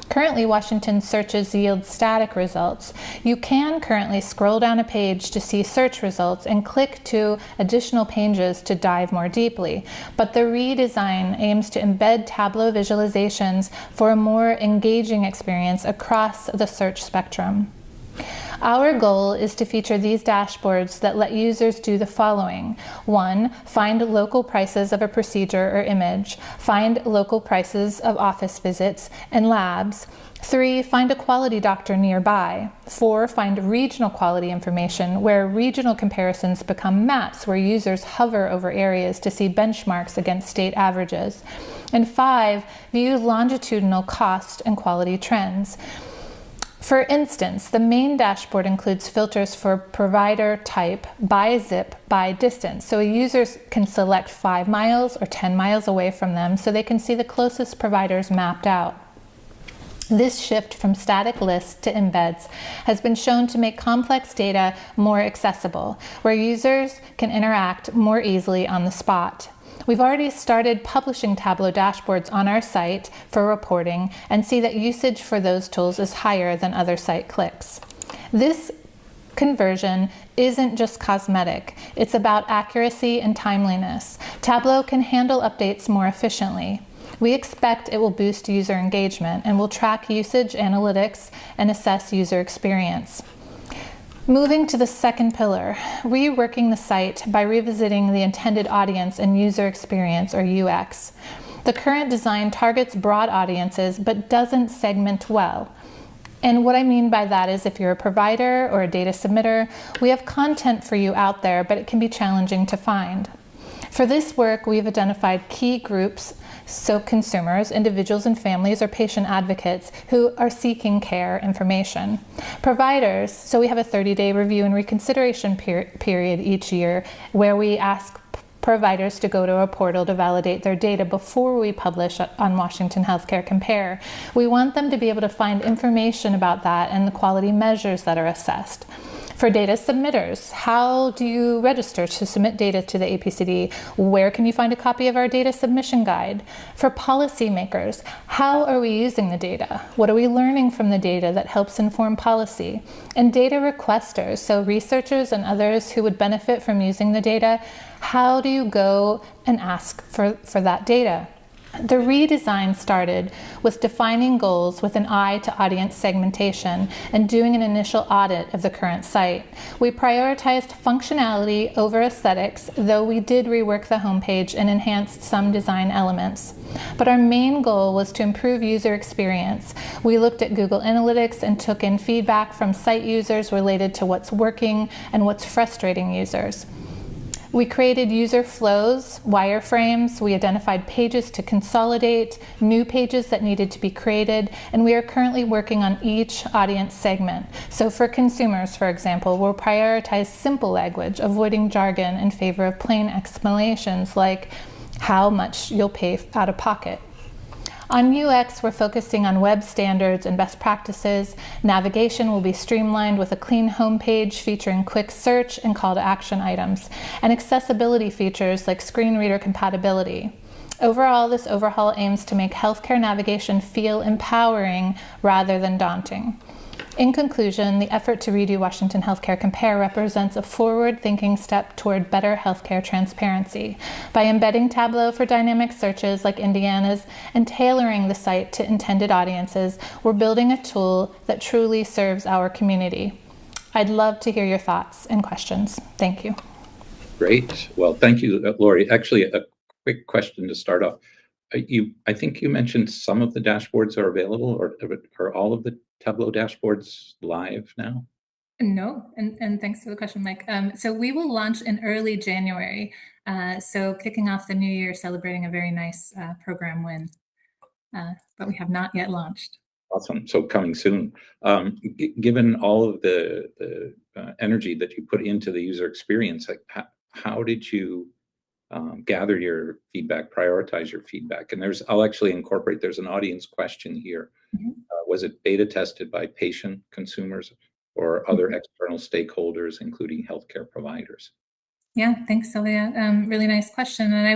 Currently, Washington searches yield static results. You can currently scroll down a page to see search results and click to additional pages to dive more deeply. But the redesign aims to embed Tableau visualizations for a more engaging experience across the search spectrum. Our goal is to feature these dashboards that let users do the following. 1, find local prices of a procedure or image. Find local prices of office visits and labs. 3, find a quality doctor nearby. 4, find regional quality information, where regional comparisons become maps where users hover over areas to see benchmarks against state averages. And 5, view longitudinal cost and quality trends. For instance, the main dashboard includes filters for provider type, by zip, by distance. So users can select 5 miles or 10 miles away from them so they can see the closest providers mapped out. This shift from static lists to embeds has been shown to make complex data more accessible, where users can interact more easily on the spot. We've already started publishing Tableau dashboards on our site for reporting and see that usage for those tools is higher than other site clicks. This conversion isn't just cosmetic, it's about accuracy and timeliness. Tableau can handle updates more efficiently. We expect it will boost user engagement and will track usage analytics and assess user experience. Moving to the second pillar, reworking the site by revisiting the intended audience and user experience, or UX. The current design targets broad audiences but doesn't segment well. And what I mean by that is, if you're a provider or a data submitter, we have content for you out there, but it can be challenging to find. For this work, we've identified key groups, so consumers, individuals and families, or patient advocates who are seeking care information. Providers, so we have a 30-day review and reconsideration period each year where we ask providers to go to a portal to validate their data before we publish on Washington Healthcare Compare. We want them to be able to find information about that and the quality measures that are assessed. For data submitters, how do you register to submit data to the APCD? Where can you find a copy of our data submission guide? For policymakers, how are we using the data? What are we learning from the data that helps inform policy? And data requesters, so researchers and others who would benefit from using the data, how do you go and ask for that data? The redesign started with defining goals with an eye to audience segmentation and doing an initial audit of the current site. We prioritized functionality over aesthetics, though we did rework the homepage and enhanced some design elements. But our main goal was to improve user experience. We looked at Google Analytics and took in feedback from site users related to what's working and what's frustrating users. We created user flows, wireframes, we identified pages to consolidate, new pages that needed to be created, and we are currently working on each audience segment. So for consumers, for example, we'll prioritize simple language, avoiding jargon in favor of plain explanations like how much you'll pay out of pocket. On UX, we're focusing on web standards and best practices. Navigation will be streamlined with a clean homepage featuring quick search and call to action items, and accessibility features like screen reader compatibility. Overall, this overhaul aims to make healthcare navigation feel empowering rather than daunting. In conclusion, the effort to redo Washington Healthcare Compare represents a forward-thinking step toward better healthcare transparency. By embedding Tableau for dynamic searches like Indiana's and tailoring the site to intended audiences, we're building a tool that truly serves our community. I'd love to hear your thoughts and questions. Thank you. Great. Well, thank you, Lorie. Actually, a quick question to start off. I think you mentioned some of the dashboards are available, or are all of the Tableau dashboards live now? No, and thanks for the question, Mike. So we will launch in early January. So kicking off the new year, celebrating a very nice program win, but we have not yet launched. Awesome. So coming soon. Given all of the energy that you put into the user experience, like how did you gather your feedback, prioritize your feedback? And I'll actually incorporate, there's an audience question here. Mm-hmm. Was it beta tested by patient, consumers, or other external stakeholders, including healthcare providers? Yeah, thanks, Sylvia. Really nice question. And I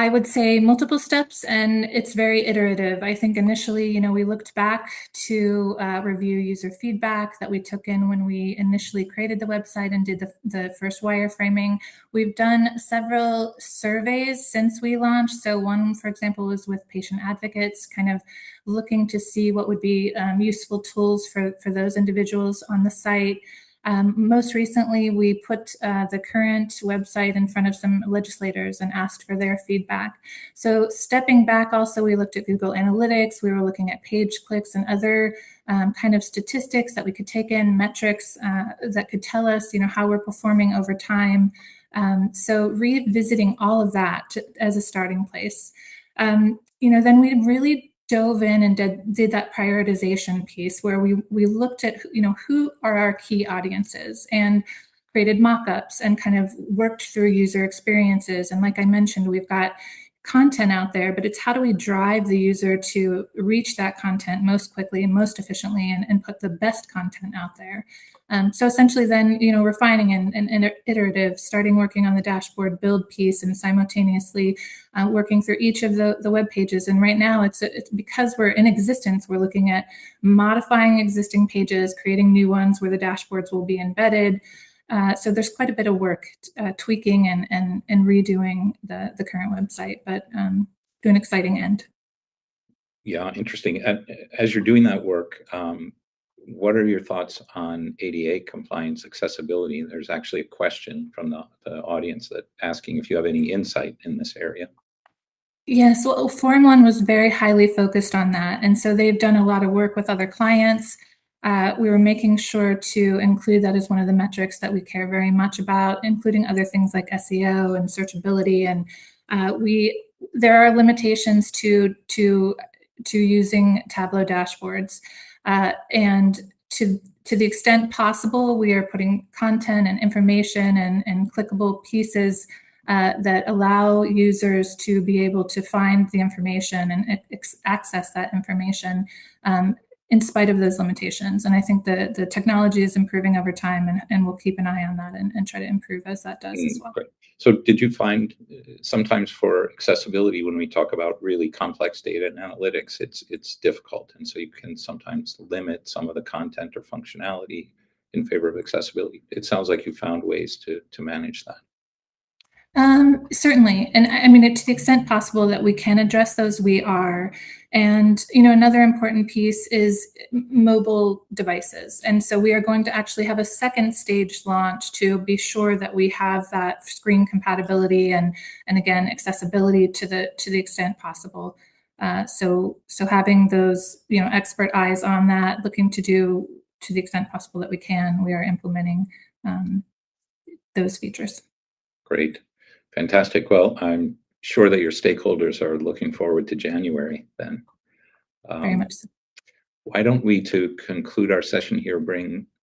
would say multiple steps, and it's very iterative. I think initially, we looked back to review user feedback that we took in when we initially created the website and did the first wireframing. We've done several surveys since we launched. So one, for example, was with patient advocates, kind of looking to see what would be useful tools for those individuals on the site. Most recently, we put the current website in front of some legislators and asked for their feedback. So stepping back, also, we looked at Google Analytics. We were looking at page clicks and other kind of statistics that we could take in, metrics that could tell us, how we're performing over time. So revisiting all of that as a starting place. Then we really dove in and did that prioritization piece where we looked at, who are our key audiences and created mock-ups and kind of worked through user experiences. And like I mentioned, we've got content out there, but it's how do we drive the user to reach that content most quickly and most efficiently and put the best content out there. So essentially then, refining and iterative, starting working on the dashboard build piece and simultaneously working through each of the web pages. And right now it's because we're in existence, we're looking at modifying existing pages, creating new ones where the dashboards will be embedded. So there's quite a bit of work tweaking and redoing the current website, but to an exciting end. Yeah, interesting. As you're doing that work, what are your thoughts on ADA compliance accessibility? There's actually a question from the audience that asking if you have any insight in this area. Yes, well, Forum 1 was very highly focused on that. And so they've done a lot of work with other clients. We were making sure to include that as one of the metrics that we care very much about, including other things like SEO and searchability. And there are limitations to using Tableau dashboards. And to the extent possible, we are putting content and information and clickable pieces that allow users to be able to find the information and access that information in spite of those limitations. And I think the technology is improving over time, and we'll keep an eye on that and try to improve as that does as well. Great. So did you find sometimes for accessibility, when we talk about really complex data and analytics, it's difficult. And so you can sometimes limit some of the content or functionality in favor of accessibility. It sounds like you found ways to manage that. Certainly. And I mean, to the extent possible that we can address those, we are. And, another important piece is mobile devices. And so we are going to actually have a second stage launch to be sure that we have that screen compatibility and again, accessibility to the extent possible. So having those, expert eyes on that, looking to do to the extent possible that we can, we are implementing those features. Great. Fantastic. Well, I'm sure that your stakeholders are looking forward to January then. Very much so. Why don't we, to conclude our session here,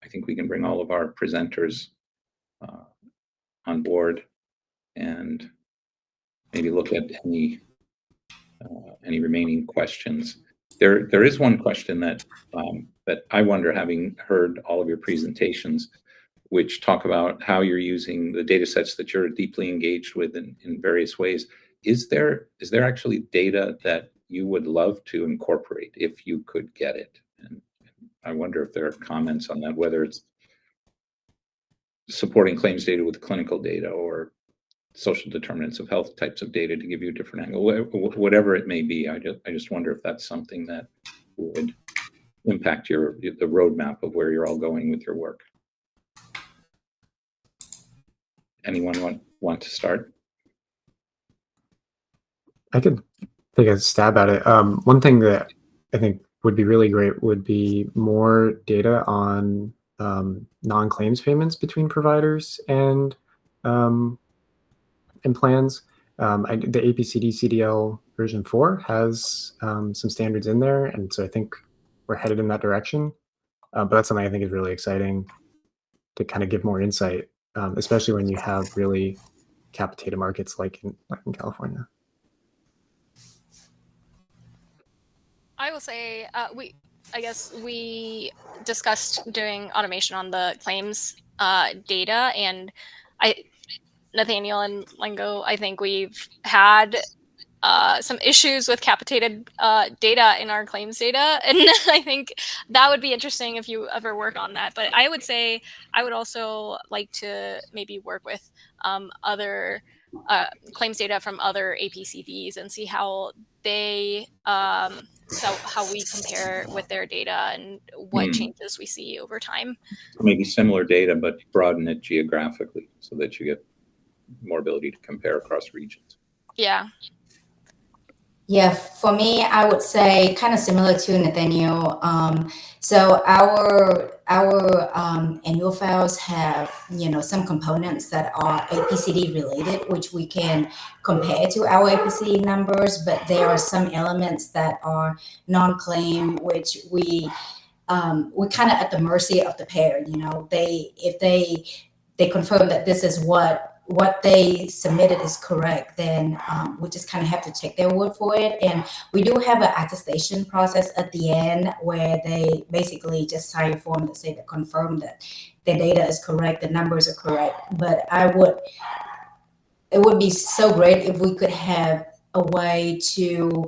I think we can bring all of our presenters on board and maybe look at any remaining questions. There is one question that I wonder, having heard all of your presentations, which talk about how you're using the data sets that you're deeply engaged with in various ways. Is there actually data that you would love to incorporate if you could get it? And I wonder if there are comments on that, whether it's supporting claims data with clinical data or social determinants of health types of data to give you a different angle, whatever it may be. I just wonder if that's something that would impact the roadmap of where you're all going with your work. Anyone want to start? I could take a stab at it. One thing that I think would be really great would be more data on non-claims payments between providers and plans. The APCD CDL version 4 has some standards in there, and so I think we're headed in that direction. But that's something I think is really exciting to kind of give more insight, especially when you have really capitated markets like in California. I will say I guess we discussed doing automation on the claims data, and Nathaniel and Langou, I think we've had some issues with capitated data in our claims data, and I think that would be interesting if you ever work on that. But I would say I would also like to maybe work with other claims data from other APCDs and see how they how we compare with their data and what changes we see over time. Maybe similar data, but broaden it geographically so that you get more ability to compare across regions. Yeah. Yeah, for me, I would say kind of similar to Nathaniel. So our annual files have, some components that are APCD related, which we can compare to our APCD numbers, but there are some elements that are non-claim, which we're kind of at the mercy of the payer. If they confirm that this is what they submitted is correct, then we just kind of have to take their word for it. And we do have an attestation process at the end where they basically just sign a form that say that confirm that the data is correct, the numbers are correct. But it would be so great if we could have a way to,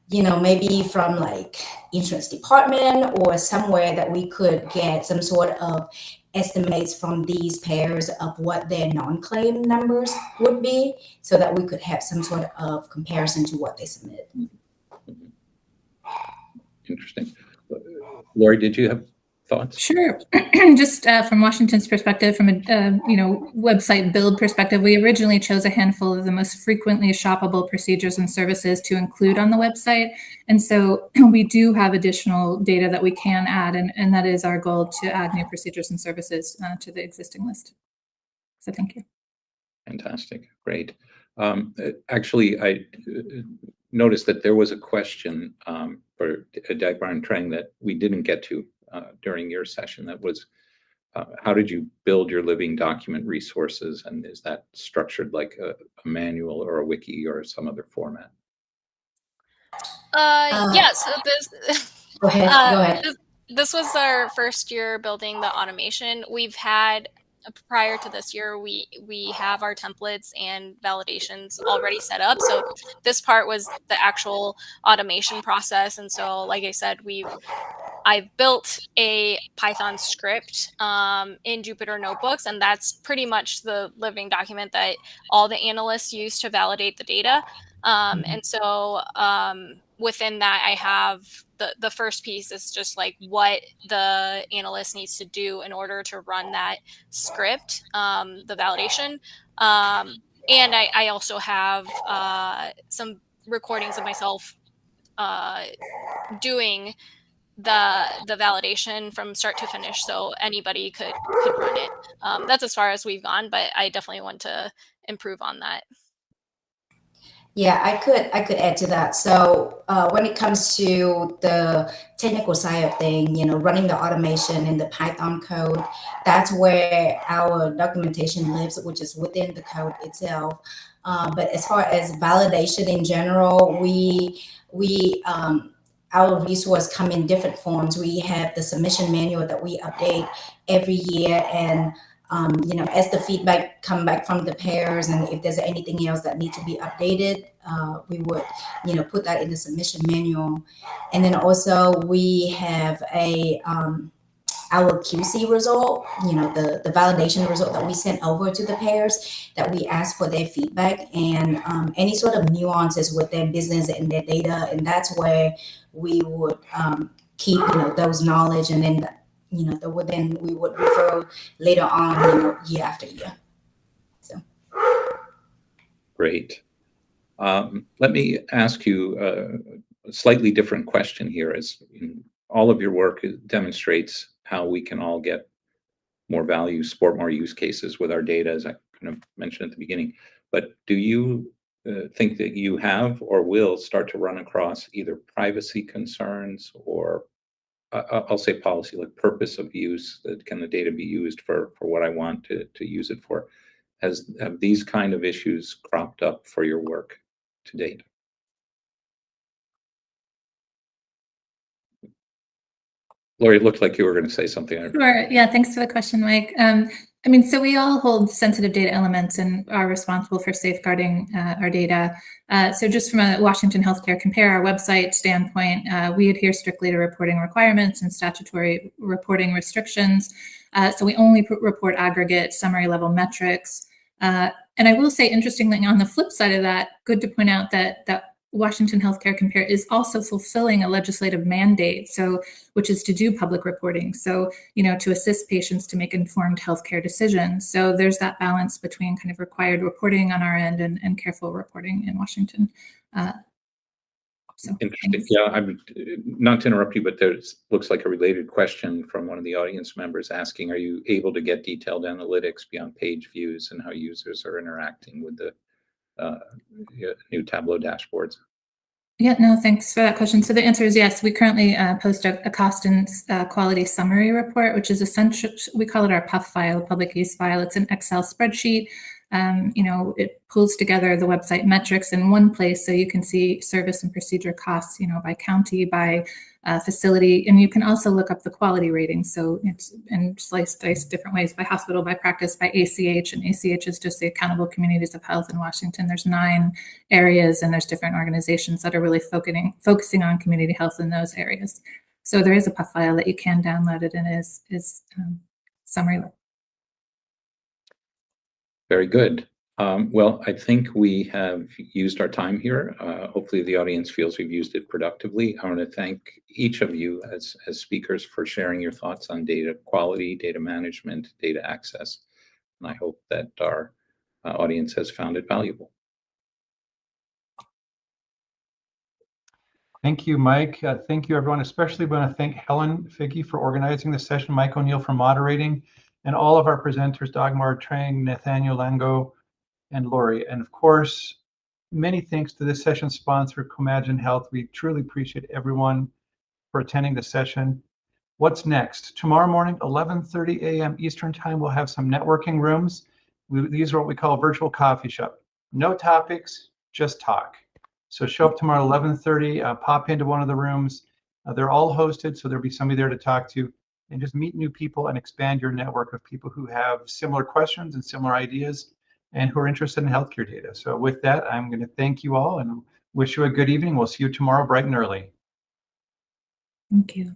maybe from like insurance department or somewhere that we could get some sort of estimates from these payers of what their non-claim numbers would be, so that we could have some sort of comparison to what they submitted. Interesting. Lorie, did you have thoughts? Sure. Just from Washington's perspective, from a website build perspective, we originally chose a handful of the most frequently shoppable procedures and services to include on the website. And so we do have additional data that we can add, and that is our goal, to add new procedures and services to the existing list. So thank you. Fantastic. Great. Actually, I noticed that there was a question for Dagmar and Trang that we didn't get to during your session. That was, how did you build your living document resources, and is that structured like a manual or a wiki or some other format? Yeah, so this Go ahead. this was our first year building the automation. We've had prior to this year, we have our templates and validations already set up. So this part was the actual automation process. And so, like I said, I've built a Python script in Jupyter Notebooks, and that's pretty much the living document that all the analysts use to validate the data. And so within that, I have the first piece is just like what the analyst needs to do in order to run that script, the validation. And I also have some recordings of myself doing the validation from start to finish, so anybody could run it. That's as far as we've gone, but I definitely want to improve on that. Yeah, I could add to that. So when it comes to the technical side of thing, running the automation in the Python code, that's where our documentation lives, which is within the code itself. But as far as validation in general, our resource come in different forms. We have the submission manual that we update every year, and as the feedback come back from the pairs, and if there's anything else that needs to be updated, we would, put that in the submission manual. And then also we have our QC result, the validation result that we sent over to the pairs, that we ask for their feedback and any sort of nuances with their business and their data. And that's where we would keep, those knowledge, and then, then we would refer later on, year after year. So. Great. Let me ask you a slightly different question here. As all of your work demonstrates how we can all get more value, support more use cases with our data, as I kind of mentioned at the beginning. But do you think that you have or will start to run across either privacy concerns or I'll say policy, like purpose of use, that can the data be used for what I want to use it for? Have these kind of issues cropped up for your work to date? Lorie, it looked like you were going to say something. Sure. Yeah, thanks for the question, Mike. So we all hold sensitive data elements and are responsible for safeguarding our data. So just from a Washington Healthcare Compare, our website standpoint, we adhere strictly to reporting requirements and statutory reporting restrictions. So we only report aggregate summary level metrics. And I will say, interestingly, on the flip side of that, good to point out that Washington Healthcare Compare is also fulfilling a legislative mandate, which is to do public reporting. So, to assist patients to make informed healthcare decisions. So there's that balance between kind of required reporting on our end and careful reporting in Washington. Interesting. Thanks. Yeah, I'm not to interrupt you, but looks like a related question from one of the audience members asking, are you able to get detailed analytics beyond page views and how users are interacting with the new Tableau dashboards? Yeah, no, thanks for that question. So the answer is yes. We currently post a cost and quality summary report, which is essential. We call it our PUF file, public use file. It's an Excel spreadsheet. It pulls together the website metrics in one place, so you can see service and procedure costs, by county, by facility, and you can also look up the quality ratings. So it's diced different ways, by hospital, by practice, by ACH, and ACH is just the Accountable Communities of Health in Washington. There's 9 areas, and there's different organizations that are really focusing on community health in those areas. So there is a PUF file that you can download it, and is summary. Very good. Well, I think we have used our time here. Hopefully the audience feels we've used it productively. I want to thank each of you as speakers for sharing your thoughts on data quality, data management, data access. And I hope that our audience has found it valuable. Thank you, Mike. Thank you, everyone. Especially want to thank Helen, Figge for organizing this session, Mike O'Neill for moderating, and all of our presenters, Dagmar, Trang, Nathaniel, Langou, and Lorie. And of course, many thanks to this session sponsor, Comagine Health. We truly appreciate everyone for attending the session. What's next? Tomorrow morning, 11:30 a.m. Eastern Time, we'll have some networking rooms. These are what we call virtual coffee shop. No topics, just talk. So show up tomorrow, 11:30, pop into one of the rooms. They're all hosted, so there'll be somebody there to talk to. and just meet new people and expand your network of people who have similar questions and similar ideas and who are interested in healthcare data. So with that, I'm going to thank you all and wish you a good evening. We'll see you tomorrow bright and early. Thank you.